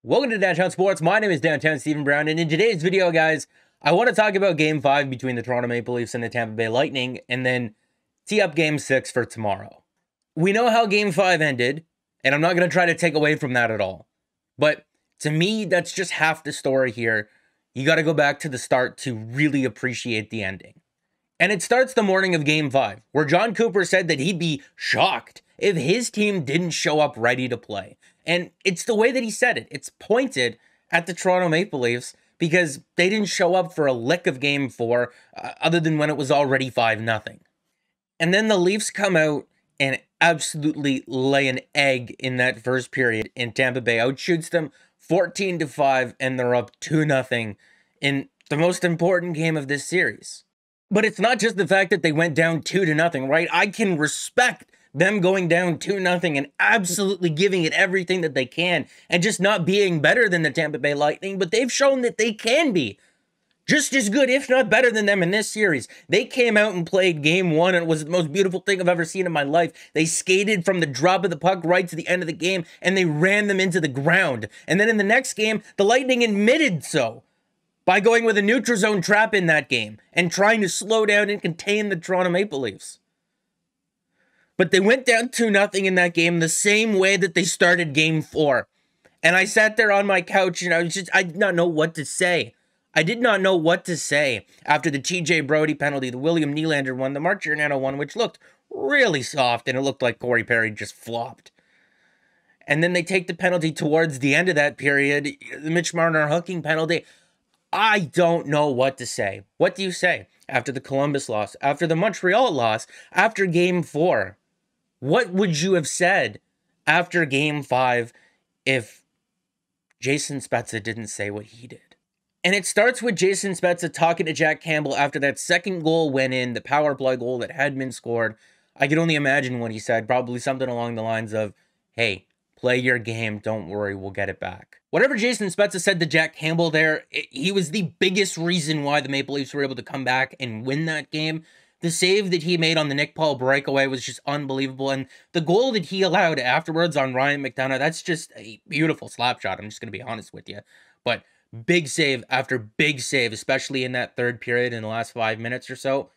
Welcome to Downtown Sports. My name is Downtown Stephen Brown, and in today's video, guys, I want to talk about Game 5 between the Toronto Maple Leafs and the Tampa Bay Lightning, and then tee up Game 6 for tomorrow. We know how Game 5 ended, and I'm not going to try to take away from that at all. But to me, that's just half the story here. You got to go back to the start to really appreciate the ending. And it starts the morning of Game 5, where John Cooper said that he'd be shocked if his team didn't show up ready to play. And it's the way that he said it. It's pointed at the Toronto Maple Leafs because they didn't show up for a lick of Game 4 other than when it was already 5-0. And then the Leafs come out and absolutely lay an egg in that first period, and Tampa Bay outshoots them 14-5, and they're up 2-0 in the most important game of this series. But it's not just the fact that they went down 2-0, right? I can respect them going down 2-0 and absolutely giving it everything that they can and just not being better than the Tampa Bay Lightning, but they've shown that they can be just as good, if not better than them in this series. They came out and played Game 1, and it was the most beautiful thing I've ever seen in my life. They skated from the drop of the puck right to the end of the game, and they ran them into the ground. And then in the next game, the Lightning admitted so by going with a neutral zone trap in that game and trying to slow down and contain the Toronto Maple Leafs. But they went down 2-0 in that game the same way that they started Game 4. And I sat there on my couch and I did not know what to say. I did not know what to say after the TJ Brody penalty, the William Nylander one, the Mark Giordano one, which looked really soft and it looked like Corey Perry just flopped. And then they take the penalty towards the end of that period, the Mitch Marner hooking penalty. I don't know what to say. What do you say after the Columbus loss, after the Montreal loss, after Game 4? What would you have said after Game 5 if Jason Spezza didn't say what he did? And it starts with Jason Spezza talking to Jack Campbell after that second goal went in, the power play goal that had been scored. I can only imagine what he said, probably something along the lines of, hey, play your game, don't worry, we'll get it back. Whatever Jason Spezza said to Jack Campbell there, he was the biggest reason why the Maple Leafs were able to come back and win that game. The save that he made on the Nick Paul breakaway was just unbelievable. And the goal that he allowed afterwards on Ryan McDonough, that's just a beautiful slap shot. I'm just going to be honest with you. But big save after big save, especially in that third period in the last 5 minutes or so.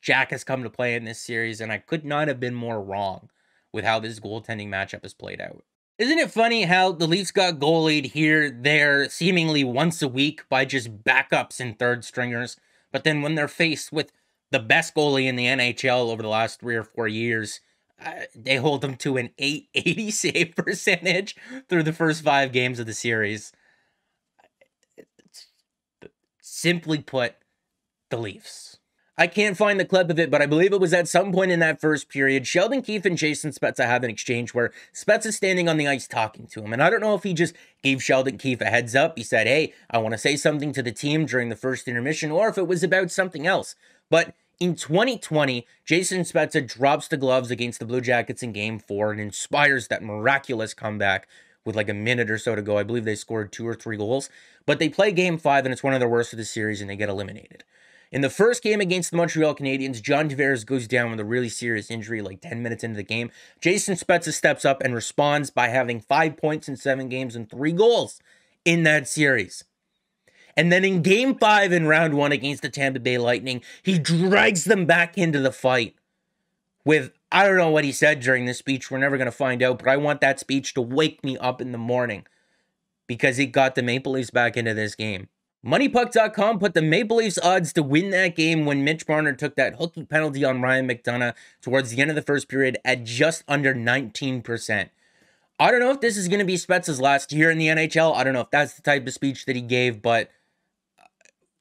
Jack has come to play in this series, and I could not have been more wrong with how this goaltending matchup has played out. Isn't it funny how the Leafs got goalied here, there, seemingly once a week by just backups and third stringers, but then when they're faced with the best goalie in the NHL over the last 3 or 4 years, they hold them to an .880 save percentage through the first 5 games of the series. Simply put, the Leafs. I can't find the clip of it, but I believe it was at some point in that first period, Sheldon Keefe and Jason Spezza have an exchange where Spezza's standing on the ice talking to him. And I don't know if he just gave Sheldon Keefe a heads up. He said, hey, I want to say something to the team during the first intermission, or if it was about something else. But in 2020, Jason Spezza drops the gloves against the Blue Jackets in Game 4 and inspires that miraculous comeback with like a minute or so to go. I believe they scored 2 or 3 goals. But they play Game 5, and it's one of their worst of the series, and they get eliminated. In the first game against the Montreal Canadiens, John Tavares goes down with a really serious injury like 10 minutes into the game. Jason Spezza steps up and responds by having 5 points in 7 games and 3 goals in that series. And then in Game 5 in Round 1 against the Tampa Bay Lightning, he drags them back into the fight with, I don't know what he said during this speech. We're never going to find out, but I want that speech to wake me up in the morning because it got the Maple Leafs back into this game. MoneyPuck.com put the Maple Leafs odds to win that game when Mitch Marner took that hooky penalty on Ryan McDonough towards the end of the first period at just under 19%. I don't know if this is going to be Spezza's last year in the NHL. I don't know if that's the type of speech that he gave, but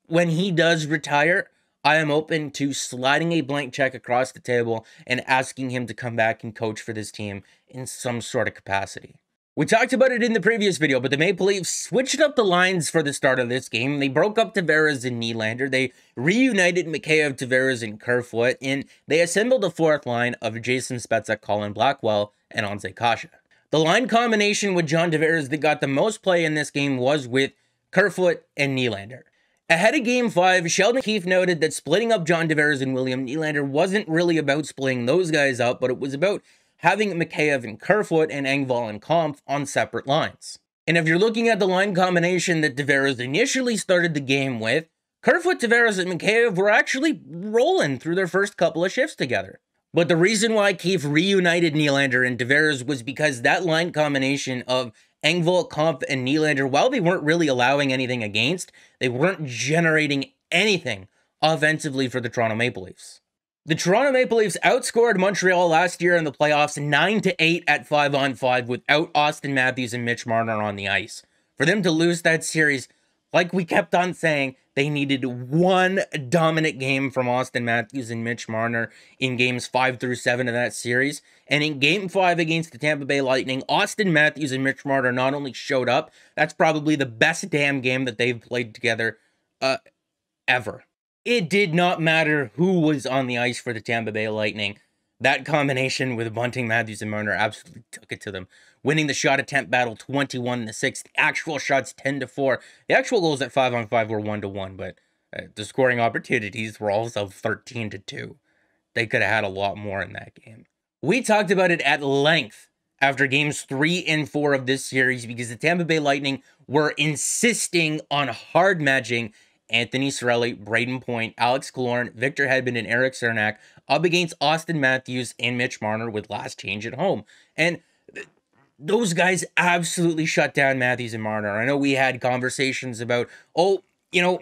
when he does retire, I am open to sliding a blank check across the table and asking him to come back and coach for this team in some sort of capacity. We talked about it in the previous video, but the Maple Leafs switched up the lines for the start of this game. They broke up Tavares and Nylander. They reunited Mikheyev, Tavares, and Kerfoot, and they assembled a fourth line of Jason Spezza, Colin Blackwell, and Anze Kasha. The line combination with John Tavares that got the most play in this game was with Kerfoot and Nylander. Ahead of Game 5, Sheldon Keefe noted that splitting up John Tavares and William Nylander wasn't really about splitting those guys up, but it was about having Mikheyev and Kerfoot and Engvall and Kampf on separate lines. And if you're looking at the line combination that Tavares initially started the game with, Kerfoot, Tavares, and Mikheyev were actually rolling through their first couple of shifts together. But the reason why Keefe reunited Nylander and Tavares was because that line combination of Engvall, Kampf, and Nylander, while they weren't really allowing anything against, they weren't generating anything offensively for the Toronto Maple Leafs. The Toronto Maple Leafs outscored Montreal last year in the playoffs 9-8 at 5-on-5 without Auston Matthews and Mitch Marner on the ice. For them to lose that series, like we kept on saying, they needed one dominant game from Auston Matthews and Mitch Marner in games 5 through 7 of that series. And in game 5 against the Tampa Bay Lightning, Auston Matthews and Mitch Marner not only showed up, that's probably the best damn game that they've played together ever. It did not matter who was on the ice for the Tampa Bay Lightning. That combination with Bunting, Matthews, and Marner absolutely took it to them. Winning the shot attempt battle 21-6. The actual shots 10-4. The actual goals at 5-on-5 were 1-1, but the scoring opportunities were also 13-2. They could have had a lot more in that game. We talked about it at length after games 3 and 4 of this series because the Tampa Bay Lightning were insisting on hard matching Anthony Cirelli, Braden Point, Alex Killorn, Victor Hedman, and Eric Cernak up against Auston Matthews and Mitch Marner with last change at home. And those guys absolutely shut down Matthews and Marner. I know we had conversations about,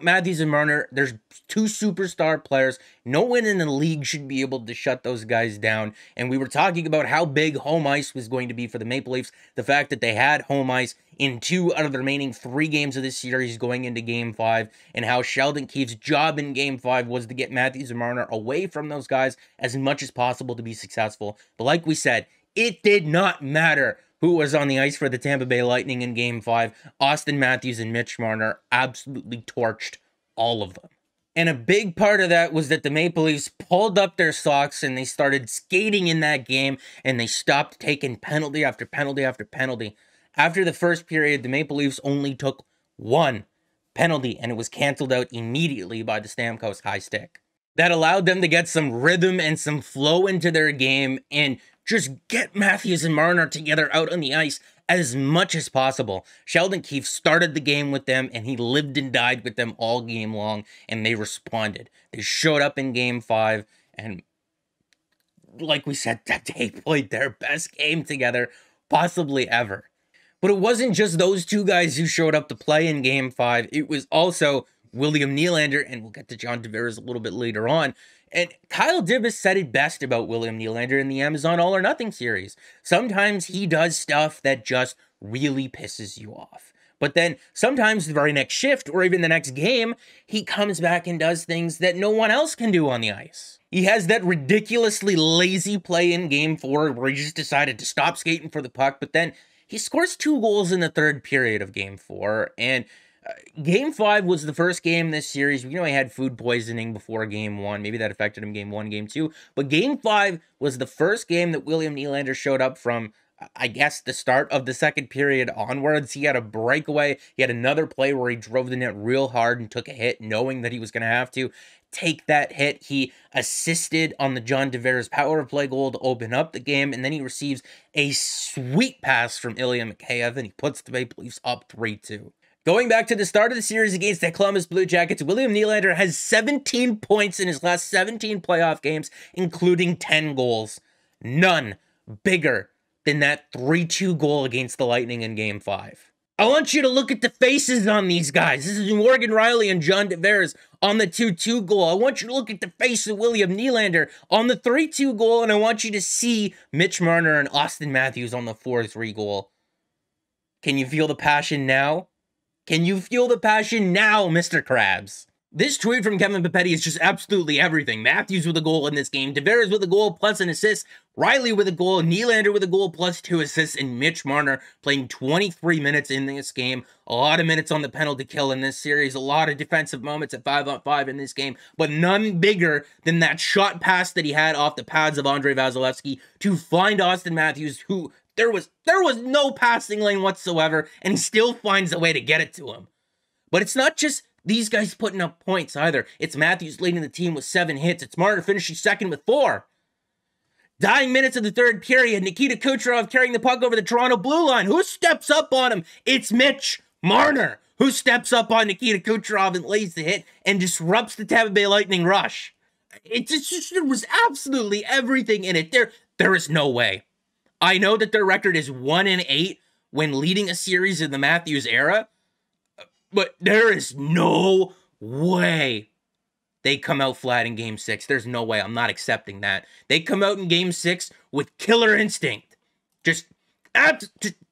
Matthews and Marner, there's two superstar players. No one in the league should be able to shut those guys down. And we were talking about how big home ice was going to be for the Maple Leafs. The fact that they had home ice in 2 out of the remaining 3 games of this series going into Game 5, and how Sheldon Keefe's job in Game 5 was to get Matthews and Marner away from those guys as much as possible to be successful. But like we said, it did not matter who was on the ice for the Tampa Bay Lightning in Game 5. Auston Matthews and Mitch Marner absolutely torched all of them. And a big part of that was that the Maple Leafs pulled up their socks and they started skating in that game, and they stopped taking penalty after penalty after penalty. After the first period, the Maple Leafs only took 1 penalty, and it was canceled out immediately by the Stamkos high stick. That allowed them to get some rhythm and some flow into their game and just get Matthews and Marner together out on the ice as much as possible. Sheldon Keefe started the game with them, and he lived and died with them all game long, and they responded. They showed up in Game 5, and like we said, they played their best game together possibly ever. But it wasn't just those two guys who showed up to play in Game 5. It was also William Nylander, and we'll get to John Tavares a little bit later on. And Kyle Dubas said it best about William Nylander in the Amazon All or Nothing series. Sometimes he does stuff that just really pisses you off. But then sometimes the very next shift or even the next game, he comes back and does things that no one else can do on the ice. He has that ridiculously lazy play in Game 4 where he just decided to stop skating for the puck, but then he scores 2 goals in the third period of Game 4, and Game 5 was the first game this series. We know he had food poisoning before Game 1. Maybe that affected him Game 1, Game 2. But Game 5 was the first game that William Nylander showed up from, I guess, the start of the second period onwards. He had a breakaway. He had another play where he drove the net real hard and took a hit, knowing that he was going to have to take that hit. He assisted on the John Tavares power play goal to open up the game, and then he receives a sweet pass from Ilya Mikheyev, and he puts the Maple Leafs up 3-2. Going back to the start of the series against the Columbus Blue Jackets, William Nylander has 17 points in his last 17 playoff games, including 10 goals. None bigger than that 3-2 goal against the Lightning in Game 5. I want you to look at the faces on these guys. This is Morgan Rielly and John Tavares on the 2-2 goal. I want you to look at the face of William Nylander on the 3-2 goal, and I want you to see Mitch Marner and Auston Matthews on the 4-3 goal. Can you feel the passion now? Can you feel the passion now, Mr. Krabs? This tweet from Kevin Papetti is just absolutely everything. Matthews with a goal in this game, Tavares with a goal plus an assist, Rielly with a goal, Nylander with a goal plus 2 assists, and Mitch Marner playing 23 minutes in this game. A lot of minutes on the penalty kill in this series, a lot of defensive moments at 5-on-5 in this game, but none bigger than that shot pass that he had off the pads of Andrei Vasilevsky to find Auston Matthews, who there was no passing lane whatsoever, and he still finds a way to get it to him. But it's not just these guys putting up points either. It's Matthews leading the team with 7 hits. It's Marner finishing second with 4. Dying minutes of the third period, Nikita Kucherov carrying the puck over the Toronto blue line. Who steps up on him? It's Mitch Marner, who steps up on Nikita Kucherov and lays the hit and disrupts the Tampa Bay Lightning rush. There was absolutely everything in it. There is no way. I know that their record is 1-8 when leading a series in the Matthews era, but there is no way they come out flat in Game 6. There's no way. I'm not accepting that. They come out in Game 6 with killer instinct. Just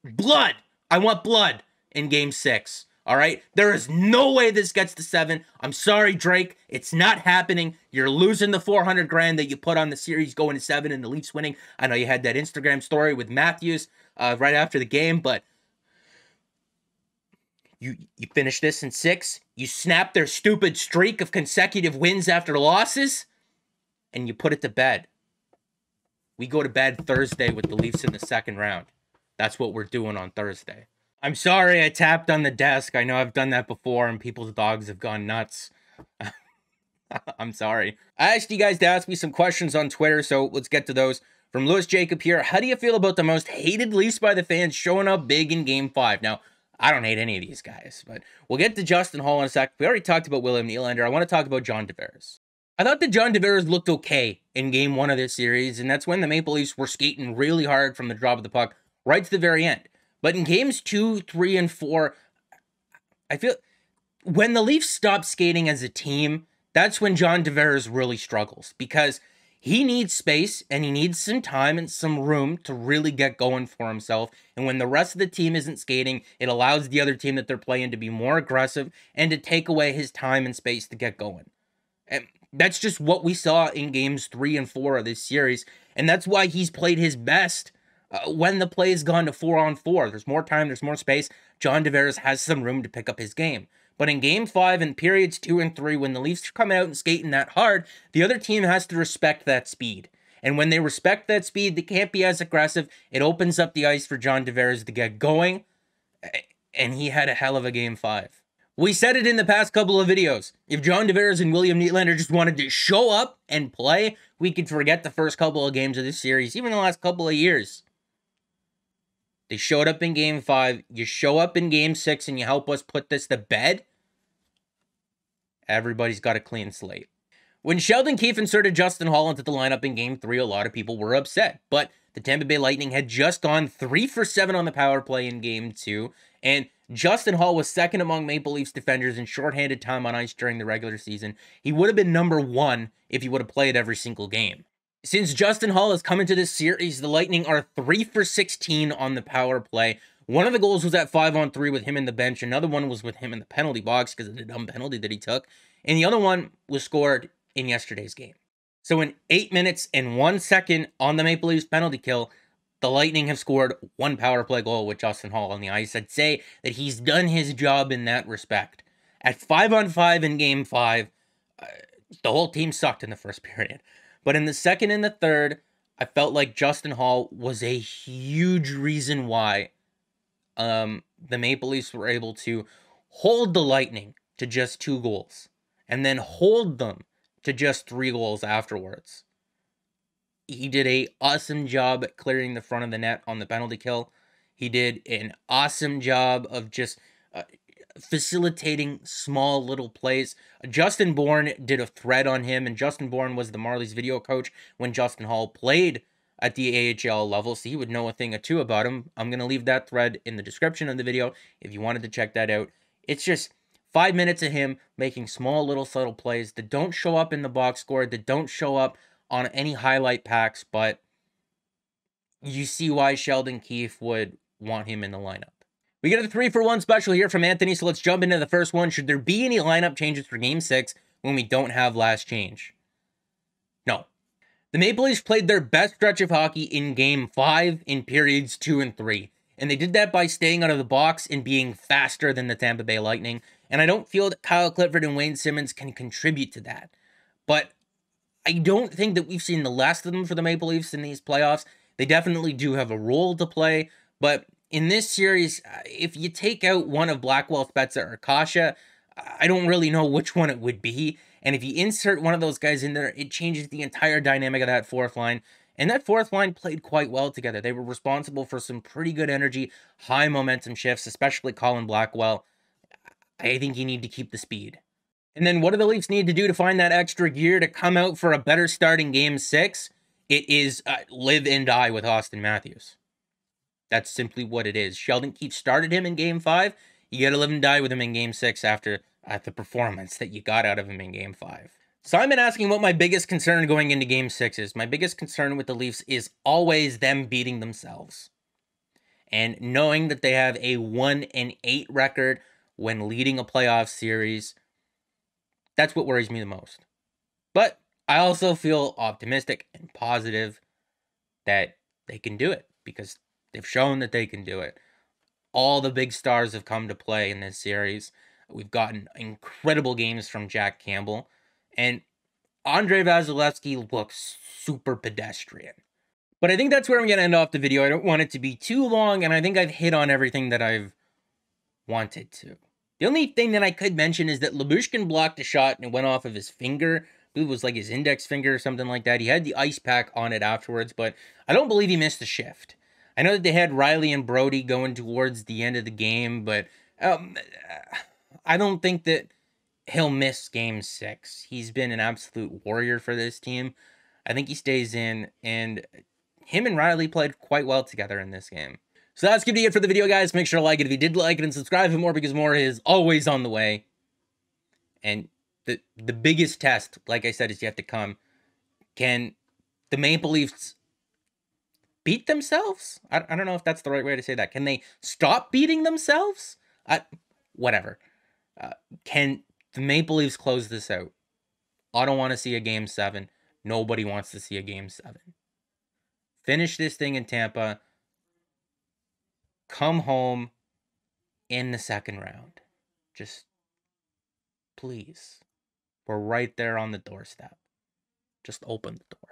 blood. I want blood in Game 6. All right? There is no way this gets to 7. I'm sorry, Drake. It's not happening. You're losing the $400,000 that you put on the series going to 7 and the Leafs winning. I know you had that Instagram story with Matthews right after the game, but you finish this in 6. You snap their stupid streak of consecutive wins after losses, and you put it to bed. We go to bed Thursday with the Leafs in the second round. That's what we're doing on Thursday. I'm sorry I tapped on the desk. I know I've done that before, and people's dogs have gone nuts. I'm sorry. I asked you guys to ask me some questions on Twitter, so let's get to those. From Lewis Jacob here, how do you feel about the most hated Leafs by the fans showing up big in Game 5? Now, I don't hate any of these guys, but we'll get to Justin Hall in a sec. We already talked about William Nylander. I want to talk about John Tavares. I thought that John Tavares looked okay in Game 1 of this series, and that's when the Maple Leafs were skating really hard from the drop of the puck right to the very end. But in Games 2, 3, and 4, I feel when the Leafs stop skating as a team, that's when John Tavares really struggles, because he needs space and he needs some time and some room to really get going for himself. And when the rest of the team isn't skating, it allows the other team that they're playing to be more aggressive and to take away his time and space to get going. And that's just what we saw in Games 3 and 4 of this series. And that's why he's played his best when the play has gone to 4-on-4. There's more time, there's more space. John Tavares has some room to pick up his game. But in Game 5 and periods 2 and 3, when the Leafs are coming out and skating that hard, the other team has to respect that speed. And when they respect that speed, they can't be as aggressive. It opens up the ice for John Tavares to get going. And he had a hell of a Game 5. We said it in the past couple of videos. If John Tavares and William Nylander just wanted to show up and play, we could forget the first couple of games of this series, even the last couple of years. They showed up in Game 5. You show up in Game 6 and you help us put this to bed. Everybody's got a clean slate. When Sheldon Keefe inserted Justin Hall into the lineup in Game 3, a lot of people were upset. But the Tampa Bay Lightning had just gone 3 for 7 on the power play in Game 2. And Justin Hall was second among Maple Leafs defenders in shorthanded time on ice during the regular season. He would have been number 1 if he would have played every single game. Since Justin Hall has come into this series, the Lightning are 3 for 16 on the power play. One of the goals was at 5-on-3 with him in the bench. Another one was with him in the penalty box because of the dumb penalty that he took. And the other one was scored in yesterday's game. So in 8 minutes and 1 second on the Maple Leafs penalty kill, the Lightning have scored 1 power play goal with Justin Hall on the ice. I'd say that he's done his job in that respect. At 5-on-5 in Game 5, the whole team sucked in the first period. But in the second and the third, I felt like Justin Hall was a huge reason why the Maple Leafs were able to hold the Lightning to just 2 goals and then hold them to just 3 goals afterwards. He did an awesome job at clearing the front of the net on the penalty kill. He did an awesome job of just facilitating small little plays. Justin Bourne did a thread on him, and Justin Bourne was the Marlies video coach when Justin Hall played at the AHL level, so he would know a thing or two about him. I'm going to leave that thread in the description of the video if you wanted to check that out. It's just 5 minutes of him making small little subtle plays that don't show up in the box score, that don't show up on any highlight packs, but you see why Sheldon Keefe would want him in the lineup. We get a 3-for-1 special here from Anthony, so let's jump into the first one. Should there be any lineup changes for Game 6 when we don't have last change? No. The Maple Leafs played their best stretch of hockey in Game 5 in periods 2 and 3. And they did that by staying out of the box and being faster than the Tampa Bay Lightning. And I don't feel that Kyle Clifford and Wayne Simmons can contribute to that. But I don't think that we've seen the last of them for the Maple Leafs in these playoffs. They definitely do have a role to play. But in this series, if you take out one of Blackwell, Spezza, or Kasha, I don't really know which one it would be. And if you insert one of those guys in there, it changes the entire dynamic of that fourth line. And that fourth line played quite well together. They were responsible for some pretty good energy, high momentum shifts, especially Colin Blackwell. I think you need to keep the speed. And then what do the Leafs need to do to find that extra gear to come out for a better start in Game 6? It is live and die with Austin Matthews. That's simply what it is. Sheldon Keefe started him in Game 5. You got to live and die with him in Game 6 after the performance that you got out of him in Game 5. So I've been asking what my biggest concern going into Game 6 is. My biggest concern with the Leafs is always them beating themselves. And knowing that they have a 1-8 record when leading a playoff series, that's what worries me the most. But I also feel optimistic and positive that they can do it because they've shown that they can do it. All the big stars have come to play in this series. We've gotten incredible games from Jack Campbell. And Andrei Vasilevsky looks super pedestrian. But I think that's where I'm going to end off the video. I don't want it to be too long, and I think I've hit on everything that I've wanted to. The only thing that I could mention is that Lyubushkin blocked a shot and it went off of his finger. I believe it was like his index finger or something like that. He had the ice pack on it afterwards, but I don't believe he missed a shift. I know that they had Riley and Brody going towards the end of the game, but I don't think that he'll miss Game 6. He's been an absolute warrior for this team. I think he stays in, and him and Riley played quite well together in this game. So that's going to be it for the video, guys. Make sure to like it if you did like it and subscribe for more because more is always on the way. And the biggest test, like I said, is yet to come. Can the Maple Leafs beat themselves? I don't know if that's the right way to say that. Can they stop beating themselves? Whatever. Can the Maple Leafs close this out? I don't want to see a Game 7. Nobody wants to see a Game 7. Finish this thing in Tampa. Come home in the second round. Just please. We're right there on the doorstep. Just open the door.